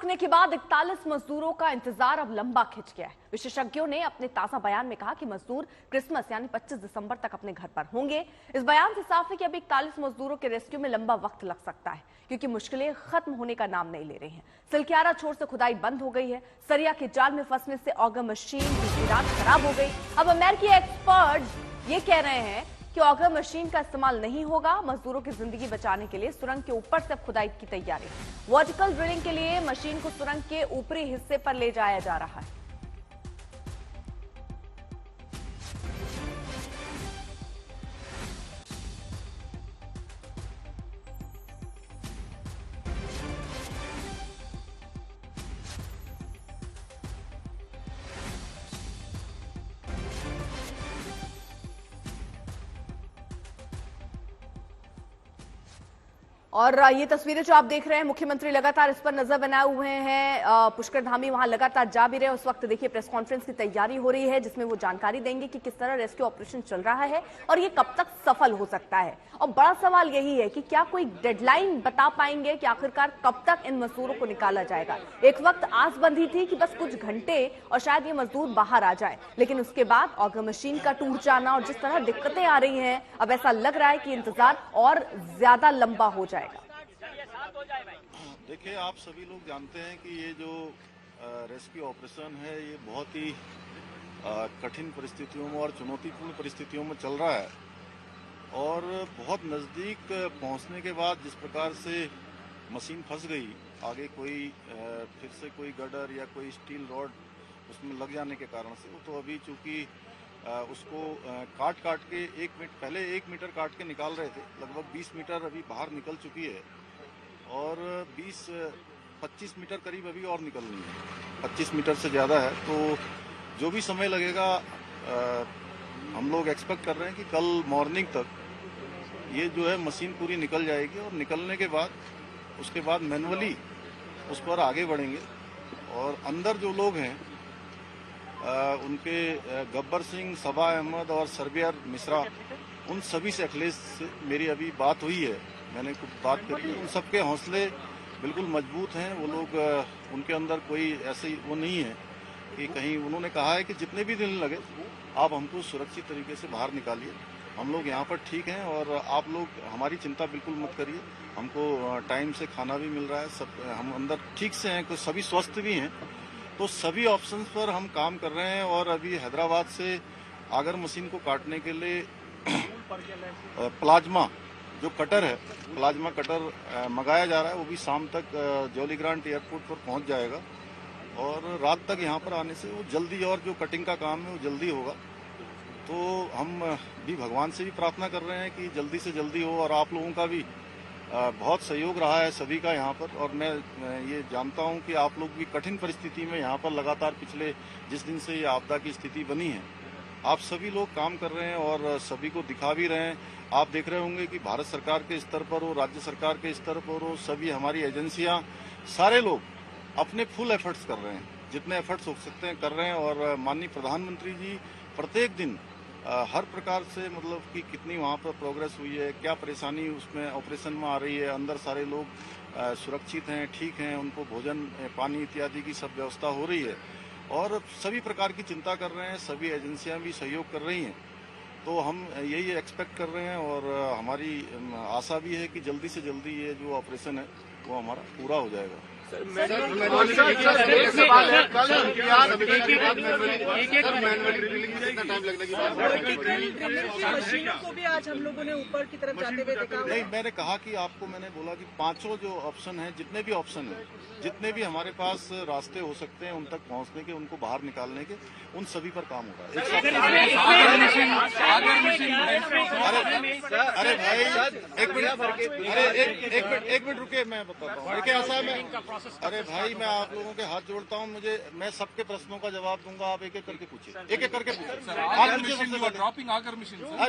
रुकने के बाद 41 मजदूरों का इंतजार अब लंबा खिंच गया है। विशेषज्ञों ने अपने ताजा बयान में कहा कि मजदूर क्रिसमस यानी 25 दिसंबर तक अपने घर पर होंगे। इस बयान से साफ है कि अब 41 मजदूरों के रेस्क्यू में लंबा वक्त लग सकता है, क्योंकि मुश्किलें खत्म होने का नाम नहीं ले रही हैं। सिलक्यारा छोर से खुदाई बंद हो गई है। सरिया के जाल में फंसने से ऑगर मशीन बीती रात खराब हो गई। अब अमेरिकी एक्सपर्ट ये कह रहे हैं कि ऑगर मशीन का इस्तेमाल नहीं होगा। मजदूरों की जिंदगी बचाने के लिए सुरंग के ऊपर से खुदाई की तैयारी। वर्टिकल ड्रिलिंग के लिए मशीन को सुरंग के ऊपरी हिस्से पर ले जाया जा रहा है। और ये तस्वीरें जो आप देख रहे हैं, मुख्यमंत्री लगातार इस पर नजर बनाए हुए हैं। पुष्कर धामी वहां लगातार जा भी रहे हैं। उस वक्त देखिए प्रेस कॉन्फ्रेंस की तैयारी हो रही है, जिसमें वो जानकारी देंगे कि किस तरह रेस्क्यू ऑपरेशन चल रहा है और ये कब तक सफल हो सकता है। और बड़ा सवाल यही है कि क्या कोई डेडलाइन बता पाएंगे कि आखिरकार कब तक इन मजदूरों को निकाला जाएगा। एक वक्त आस बंधी थी कि बस कुछ घंटे और शायद ये मजदूर बाहर आ जाए, लेकिन उसके बाद ऑगर मशीन का टूट जाना और जिस तरह दिक्कतें आ रही हैं, अब ऐसा लग रहा है कि इंतजार और ज्यादा लंबा हो जाएगा। देखिए, आप सभी लोग जानते हैं कि ये जो रेस्क्यू ऑपरेशन है, ये बहुत ही कठिन परिस्थितियों में और चुनौतीपूर्ण परिस्थितियों में चल रहा है। और बहुत नज़दीक पहुंचने के बाद जिस प्रकार से मशीन फंस गई, आगे कोई फिर से कोई गडर या कोई स्टील रॉड उसमें लग जाने के कारण से, वो तो अभी चूंकि उसको काट के 1 मीटर काट के निकाल रहे थे, लगभग 20 मीटर अभी बाहर निकल चुकी है और 20-25 मीटर करीब अभी और निकलनी है। 25 मीटर से ज़्यादा है, तो जो भी समय लगेगा हम लोग एक्सपेक्ट कर रहे हैं कि कल मॉर्निंग तक ये जो है मशीन पूरी निकल जाएगी और निकलने के बाद उसके बाद मैनुअली उस पर आगे बढ़ेंगे। और अंदर जो लोग हैं उनके गब्बर सिंह, सबा अहमद और सरबियर मिश्रा, उन सभी से अखिलेश से मेरी अभी बात हुई है, मैंने कुछ बात करी है। उन सबके हौसले बिल्कुल मजबूत हैं। वो लोग, उनके अंदर कोई ऐसी वो नहीं है कि कहीं, उन्होंने कहा है कि जितने भी दिन लगे आप हमको सुरक्षित तरीके से बाहर निकालिए, हम लोग यहाँ पर ठीक हैं और आप लोग हमारी चिंता बिल्कुल मत करिए। हमको टाइम से खाना भी मिल रहा है, सब हम अंदर ठीक से हैं, कुछ सभी स्वस्थ भी हैं। तो सभी ऑप्शंस पर हम काम कर रहे हैं। और अभी हैदराबाद से आगर मशीन को काटने के लिए प्लाज्मा जो कटर है, प्लाज्मा कटर मंगाया जा रहा है। वो भी शाम तक जॉली ग्रांट एयरपोर्ट पर पहुंच जाएगा और रात तक यहाँ पर आने से वो जल्दी, और जो कटिंग का काम है वो जल्दी होगा। तो हम भी भगवान से भी प्रार्थना कर रहे हैं कि जल्दी से जल्दी हो। और आप लोगों का भी बहुत सहयोग रहा है सभी का यहाँ पर। और मैं ये जानता हूँ कि आप लोग भी कठिन परिस्थिति में यहाँ पर लगातार पिछले जिस दिन से ये आपदा की स्थिति बनी है, आप सभी लोग काम कर रहे हैं और सभी को दिखा भी रहे हैं। आप देख रहे होंगे कि भारत सरकार के स्तर पर हो, राज्य सरकार के स्तर पर हो, सभी हमारी एजेंसियां, सारे लोग अपने फुल एफर्ट्स कर रहे हैं, जितने एफर्ट्स हो सकते हैं कर रहे हैं। और माननीय प्रधानमंत्री जी प्रत्येक दिन हर प्रकार से, मतलब कि कितनी वहाँ पर प्रोग्रेस हुई है, क्या परेशानी उसमें ऑपरेशन में आ रही है, अंदर सारे लोग सुरक्षित हैं, ठीक हैं, उनको भोजन, पानी इत्यादि की सब व्यवस्था हो रही है और सभी प्रकार की चिंता कर रहे हैं। सभी एजेंसियां भी सहयोग कर रही हैं। तो हम यही एक्सपेक्ट कर रहे हैं और हमारी आशा भी है कि जल्दी से जल्दी ये जो ऑपरेशन है वो हमारा पूरा हो जाएगा। मशीनों को भी आज हम लोगों ने ऊपर की तरफ जाते हुए देखा। नहीं, मैंने कहा कि आपको, मैंने बोला कि पांचों जो ऑप्शन है, जितने भी ऑप्शन है, जितने भी हमारे पास रास्ते हो सकते हैं उन तक पहुंचने के, उनको बाहर निकालने के, उन सभी पर काम हो रहा है। अरे भाई एक मिनट रुके, मैं बताता हूँ। देखिए ऐसा है, अरे भाई मैं आप लोगों के हाथ जोड़ता हूँ, मैं सबके प्रश्नों का जवाब दूंगा, आप एक एक करके पूछिए, एक एक करके पूछिए। हर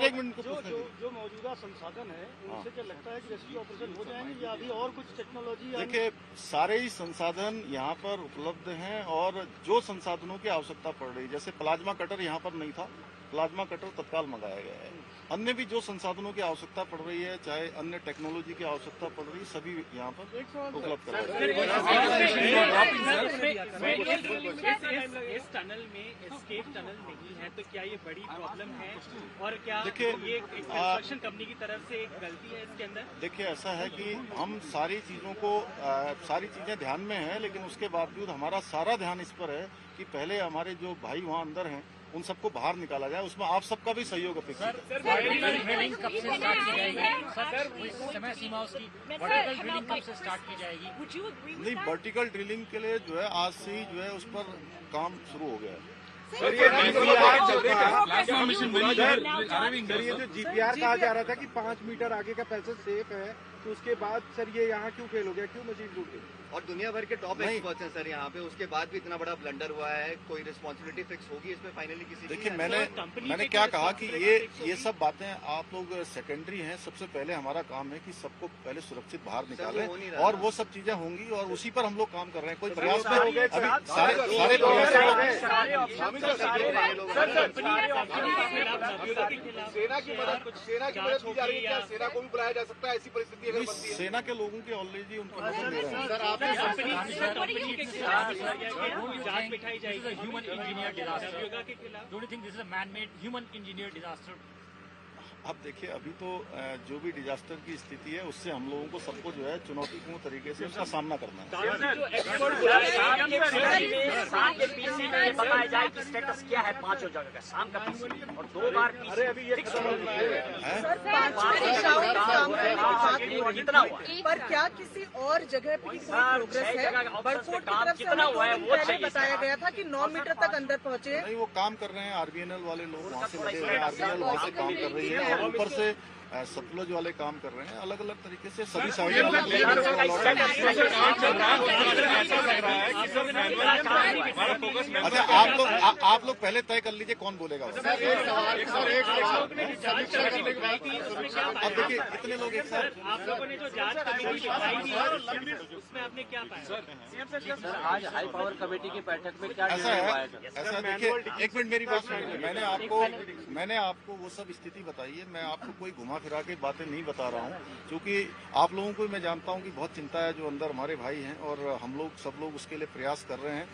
1 मिनट को पूछने दीजिए। जो मौजूदा संसाधन है उनसे क्या लगता है कि रेस्क्यू ऑपरेशन हो जाएंगे या अभी और कुछ टेक्नोलॉजी? देखिए, सारे ही संसाधन यहाँ पर उपलब्ध हैं और जो संसाधनों की आवश्यकता पड़ रही, जैसे प्लाज्मा कटर यहाँ पर नहीं था, प्लाज्मा कटर तत्काल मंगाया गया है। अन्य भी जो संसाधनों की आवश्यकता पड़ रही है, चाहे अन्य टेक्नोलॉजी की आवश्यकता पड़ रही है, सभी यहाँ पर उपलब्ध कराया इस टनल में एस्केप टनल नहीं है, तो क्या ये बड़ी प्रॉब्लम है? और क्या देखिए, ये कंस्ट्रक्शन कंपनी की तरफ से एक गलती है इसके अंदर? देखिए, ऐसा है कि हम सारी चीजों को सारी चीजें ध्यान में हैं, लेकिन उसके बावजूद हमारा सारा ध्यान इस पर है कि पहले हमारे जो भाई वहाँ अंदर हैं उन सबको बाहर निकाला जाए। उसमें आप सबका भी सहयोग अपेक्षित है। समय सीमा उसकी वर्टिकल ड्रिलिंग कब से स्टार्ट की जाएगी? नहीं, वर्टिकल ड्रिलिंग के लिए जो है आज से ही जो है उस पर काम शुरू हो गया है। सर, ये जो GPR कहा जा रहा था कि 5 मीटर आगे का पैसेज सेफ है, तो उसके बाद सर ये यहाँ क्यों फेल हो गया, क्यों मशीन टूट गई? और दुनिया भर के टॉप एक्सपर्ट्स हैं सर यहाँ पे, उसके बाद भी इतना बड़ा ब्लंडर हुआ है। कोई रिस्पॉन्सिबिलिटी फिक्स होगी इसमें फाइनली किसी? देखिए, मैंने क्या कहा कि ये सब बातें आप लोग सेकेंडरी हैं। सबसे पहले हमारा काम है कि सबको पहले सुरक्षित बाहर निकालें, और वो सब चीजें होंगी और उसी पर हम लोग काम कर रहे हैं। कोई प्रयास में अभी सारे सेना की मदद की जा रही है, क्या सेना को भी बुलाया जा सकता है ऐसी परिस्थिति अगर बनती है? सेना के लोगों की ऑलरेडी उनकी मदद ले रहे हैं। जांच बिठाई जाएगी human engineer disaster. Don't you think this is a man made human engineer disaster? अब देखिए, अभी तो जो भी डिजास्टर की स्थिति है उससे हम लोगों को सबको जो है चुनौतीपूर्ण तरीके से उसका सामना करना है। बताया जाए कि स्टेटस क्या है पांचों जगह का, शाम का पीसी और 2 बार पीसी कितना हुआ? पर क्या किसी और जगह पे कोई प्रोग्रेस है? बरकोट की तरफ से पहले बताया गया था कि 9 मीटर तक अंदर पहुंचे। नहीं, वो काम कर रहे हैं। RBNL वाले लोग वहाँ से लगे हुए हैं, RBNL वहाँ से काम कर रही है, और ऊपर से सतलुज वाले काम कर रहे हैं। अलग अलग तरीके से सभी साइड अच्छा, आप लोग पहले तय कर लीजिए कौन बोलेगा। अब देखिए, इतने लोग एक साथ। आप लोगों ने जो जांच कमेटी बनाई थी उसमें आपने क्या पाया? आज हाई पावर कमेटी की बैठक में क्या ऐसा है, देखिए, एक मिनट मेरी बात सुनिए। मैंने आपको वो सब स्थिति बताई है। मैं आपको कोई घुमा फिरा के बातें नहीं बता रहा हूँ, क्योंकि आप लोगों को मैं जानता हूँ कि बहुत चिंता है जो अंदर हमारे भाई हैं, और हम लोग सब लोग उसके लिए प्रयास कर रहे हैं।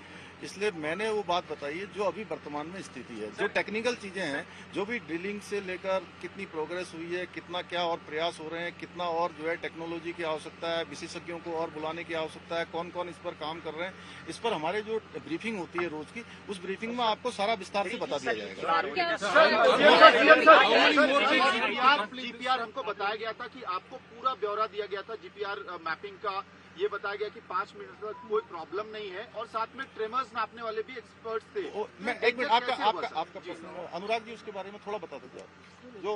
इसलिए मैंने वो बात बताई है जो अभी वर्तमान में स्थिति है। जो टेक्निकल चीजें हैं, जो भी ड्रिलिंग से लेकर कितनी प्रोग्रेस हुई है, कितना क्या और प्रयास हो रहे हैं, कितना और जो है टेक्नोलॉजी की आवश्यकता है, विशेषज्ञों को और बुलाने की आवश्यकता है, कौन कौन इस पर काम कर रहे हैं, इस पर हमारे जो ब्रीफिंग होती है रोज की, उस ब्रीफिंग में आपको सारा विस्तार से बता दिया जाएगा। GPR हमको बताया गया था कि आपको पूरा ब्यौरा दिया गया था GPR मैपिंग का। ये बताया गया कि 5 मीटर तक कोई प्रॉब्लम नहीं है, और साथ में ट्रेमर्स नापने वाले भी एक्सपर्ट्स थे। मैं एक मिनट, आपका प्रश्न अनुराग जी उसके बारे में थोड़ा बता दीजिए। जो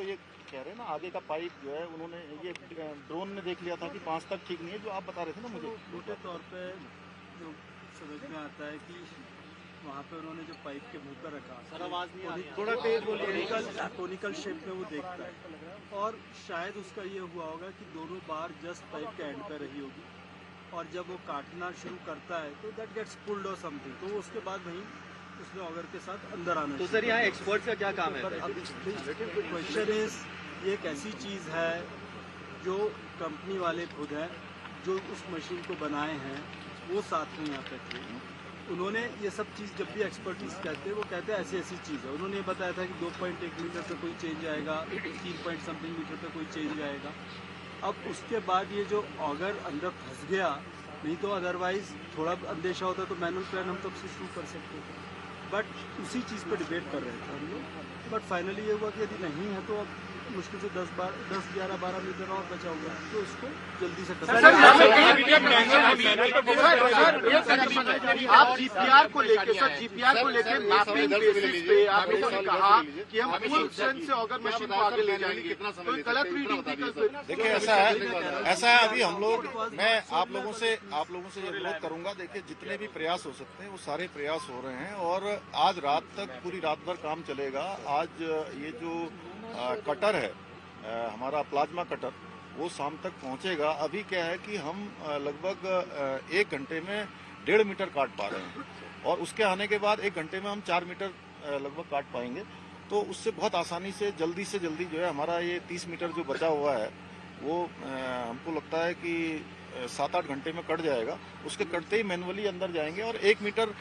ये कह रहे हैं ना, आगे का पाइप जो है उन्होंने ये ड्रोन ने देख लिया था कि 5 तक ठीक नहीं है, जो आप बता रहे थे ना मुझे। मोटे तौर पे जो समझ में आता है कि वहाँ पे उन्होंने जो पाइप के मुंह पर रखा, सर आवाज नहीं आ रही, थोड़ा तेज बोलिए, कोनिकल शेप में वो देखता है, और शायद उसका ये हुआ होगा कि दोनों बार जस्ट पाइप के एंड पे रही होगी, और जब वो काटना शुरू करता है तो दैट गेट्स पुल्ड और समथिंग, तो उसके बाद वहीं उसने ऑगर के साथ अंदर आना। तो सर यहाँ एक्सपर्ट का क्या काम है? क्वेश्चन इज, ये एक ऐसी चीज़ है जो कंपनी वाले खुद हैं, जो उस मशीन को बनाए हैं, वो साथ में यहाँ पे थे। उन्होंने ये सब चीज़, जब भी एक्सपर्टीज कहते हैं, वो कहते हैं ऐसी ऐसी चीज़ है। उन्होंने ये बताया था कि 2.1 मीटर पे कोई चेंज आएगा, 3 पॉइंट समथिंग मीटर पे कोई चेंज आएगा। अब उसके बाद ये जो ऑगर अंदर फंस गया, नहीं तो अदरवाइज थोड़ा अंदेशा होता तो मैनुअल प्लान हम तब से शुरू कर सकते थे, बट उसी चीज़ पर डिबेट कर रहे थे हम लोग। बट फाइनली ये हुआ कि यदि नहीं है तो अब मुश्किल से 10, 11, 12 मीटर और बचा हुआ है, तो इसको जल्दी से आप GPR को लेके मैपिंग बेसिस पे आप लोगों ने कहा कि हम फुल स्ट्रेंथ से ऑगर मशीन को आगे ले जाएंगे, तो गलत रीडिंग थी कल। देखिए, ऐसा है अभी हम लोग, मैं आप लोगों से ये अनुरोध करूंगा। देखिए, जितने भी प्रयास हो सकते हैं वो सारे प्रयास हो रहे हैं, और आज रात तक पूरी रात भर काम चलेगा। आज ये जो कटर है हमारा प्लाज्मा कटर, वो शाम तक पहुंचेगा। अभी क्या है कि हम लगभग 1 घंटे में 1.5 मीटर काट पा रहे हैं, और उसके आने के बाद 1 घंटे में हम 4 मीटर लगभग काट पाएंगे। तो उससे बहुत आसानी से जल्दी जो है हमारा ये 30 मीटर जो बचा हुआ है वो हमको लगता है कि 7-8 घंटे में कट जाएगा। उसके कटते ही मैनुअली अंदर जाएंगे और 1 मीटर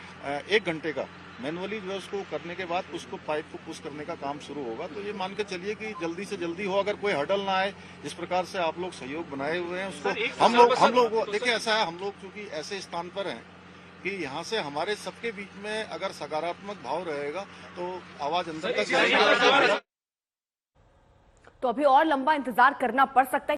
1 घंटे का मैनुअली जो है उसको करने के बाद उसको पाइप को पुश करने का काम शुरू होगा। तो ये मान के चलिए कि जल्दी से जल्दी हो, अगर कोई हर्डल ना आए। जिस प्रकार से आप लोग सहयोग बनाए हुए हैं उसको हम लोग देखिए, ऐसा है, हम लोग चूंकि ऐसे स्थान पर हैं कि यहाँ से हमारे सबके बीच में अगर सकारात्मक भाव रहेगा तो आवाज अंदर तक। तो अभी और लंबा इंतजार करना पड़ सकता है।